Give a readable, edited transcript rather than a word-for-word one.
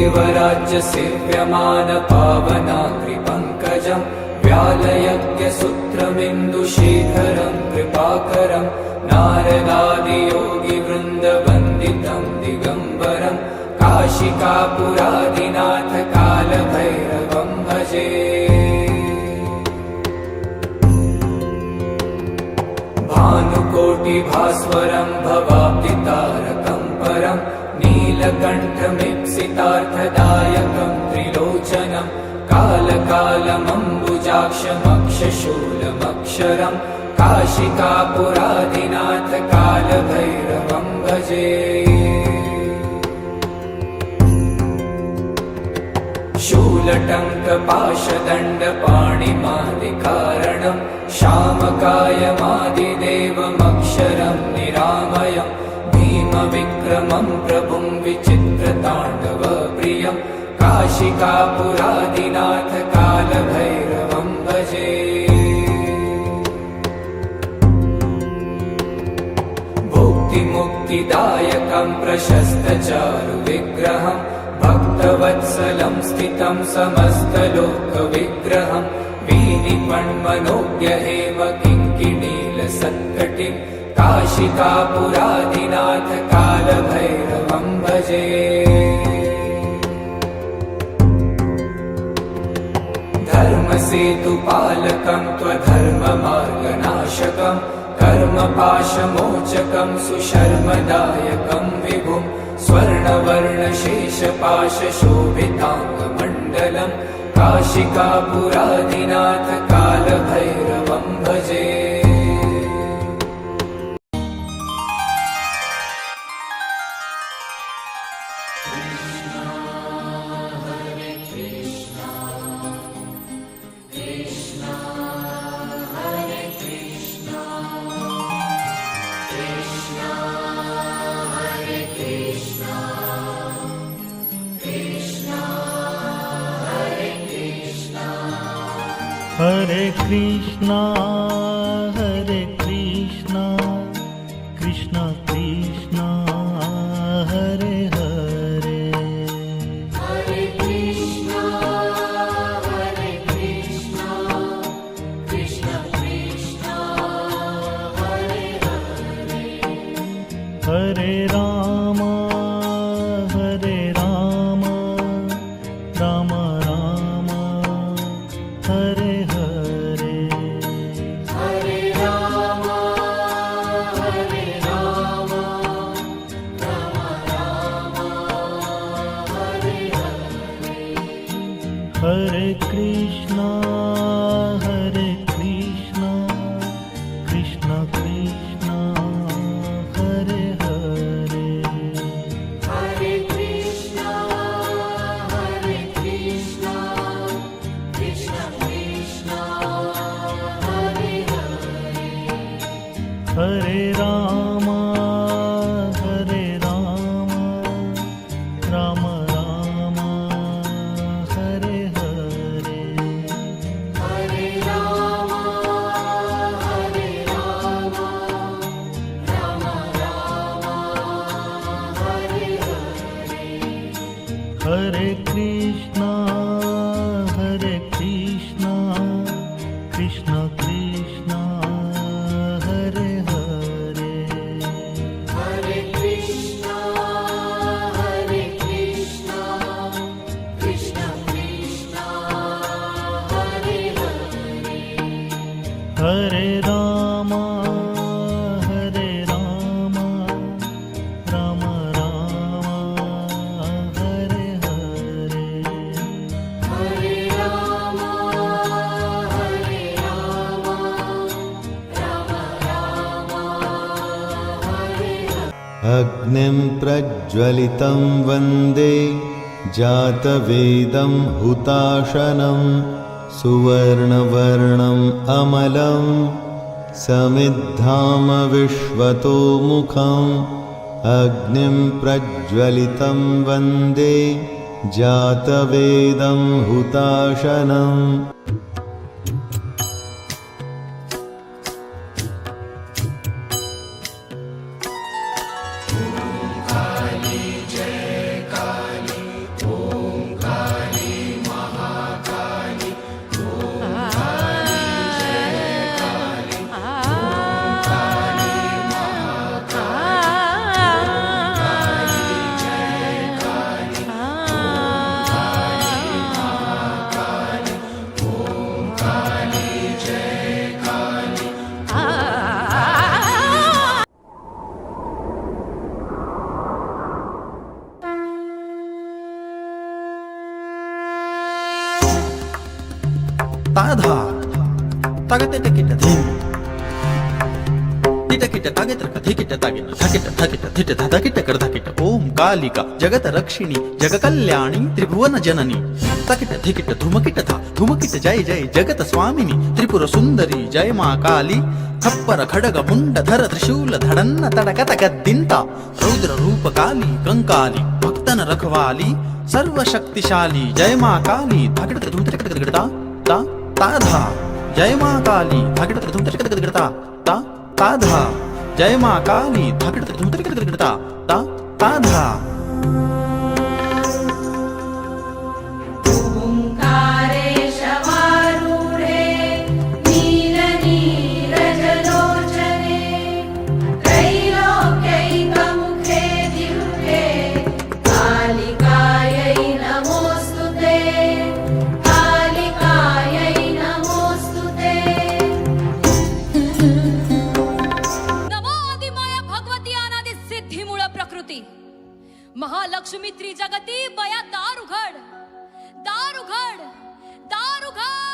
देवराज्यसेव्यमानपावनाग्रिपङ्कजं व्यालयज्ञसूत्रमिन्दुशेखरं कृपाकरं नारदादियोगिवृन्दवन्दितं दिगम्बरं काशिकापुरादिनाथ कालभैरवं भजे। भानुकोटिभास्वरं भवाब्दितारकं परं नीलकण्ठमीप्सितार्थदायकं त्रिलोचनं कालकालमम्बुजाक्षमक्षशूलमक्षरं काशिकापुरादिनाथ कालभैरवं भजे। शूलटङ्कपाशदण्डपाणिमादिकारणं श्यामकायमादिदेवमक्षरं निरामयं भीमविक्रमं प्रभुं विचित्रताण्डवप्रियं काशिकापुरादिनाथ कालभैरवं भजे। भुक्तिमुक्तिदायकं प्रशस्तचारुविग्रहं भक्तवत्सलं स्थितं समस्तलोकविग्रहं वीनिपण्मनोज्ञहेमकिङ्किणीलसत्कटिं काशिकापुरादिनाथ कालभैरवं भजे। धर्मसेतुपालकं त्वधर्ममार्गनाशकं कर्मपाशमोचकं सुशर्मदायकं विभुं स्वर्णवर्णशेषपाशशोभिताङ्गमण्डलं काशिकापुरादिनाथ कालभैरवं भजे। Hare Krishna, Hare Krishna, Krishna Krishna, Hare Hare. Hare Krishna, Hare Krishna, Krishna Krishna, Hare Hare. Hare Rama, Hare Rama, Rama Rama, Hare Hare. Hare Rama, Hare Rama, Rama Rama, Hare Hare. Hare Krishna, Hare Krishna, Krishna Krishna, Hare Hare. Hare Krishna, Hare Krishna, Krishna Krishna, Hare Hare. Hare Rama, Hare Rama, Rama Rama, Hare Hare. Hare Rama, Hare Rama, Rama Rama, Hare Hare. Hare Krishna, Hare Krishna, Krishna Krishna, Hare Hare. Hare Krishna, Hare Krishna, Krishna Krishna, Hare Hare. Hare Rama, Hare Rama, Rama Rama, Hare Hare. Hare Rama, Hare Rama, Rama Rama, Hare Hare. अग्निं प्रज्वलितं वन्दे जातवेदं हुताशनं सुवर्णवर्णम् अमलं समिद्धामविश्वतोमुखम् अग्निं प्रज्वलितं वन्दे जातवेदं हुताशनम्। काली जय काली। ताधा तागते ticket धीम तिटकिट तागित धिकिट तागिट धकिट धकिट धिट धकिट कर धकिट ओम कालिका जगत रक्षिणी जग कल्याणी त्रिभुवन जननी तकिट धिकिट धुमकिट था धुमकिट जय जय जगत स्वामिनी त्रिपुर सुंदरी जय मा काली खप्पर खडग मुंड धर त्रिशूल धडन्न तडकत गद्दिंता रौद्र रूप काली कंकाली भक्तन रखवाली सर्व शक्तिशाली जय मा काली धकिट धुम ता ताधा जय मा काली धकिट धुम ता ताधा जय मा काली धाकट धुमता ता ताधा ओंकारेशवारूढे नीलनीरजलोचने त्रैलोक्यैकमुखे दिव्ये कालिकायै नमोऽस्तुते कालिकायै नमोऽस्तुते नमो आदिमाया भगवती अनादि सिद्धी मूळ प्रकृती महालक्ष्मी त्रिजगती बया दार उघड दार उघड दार उघड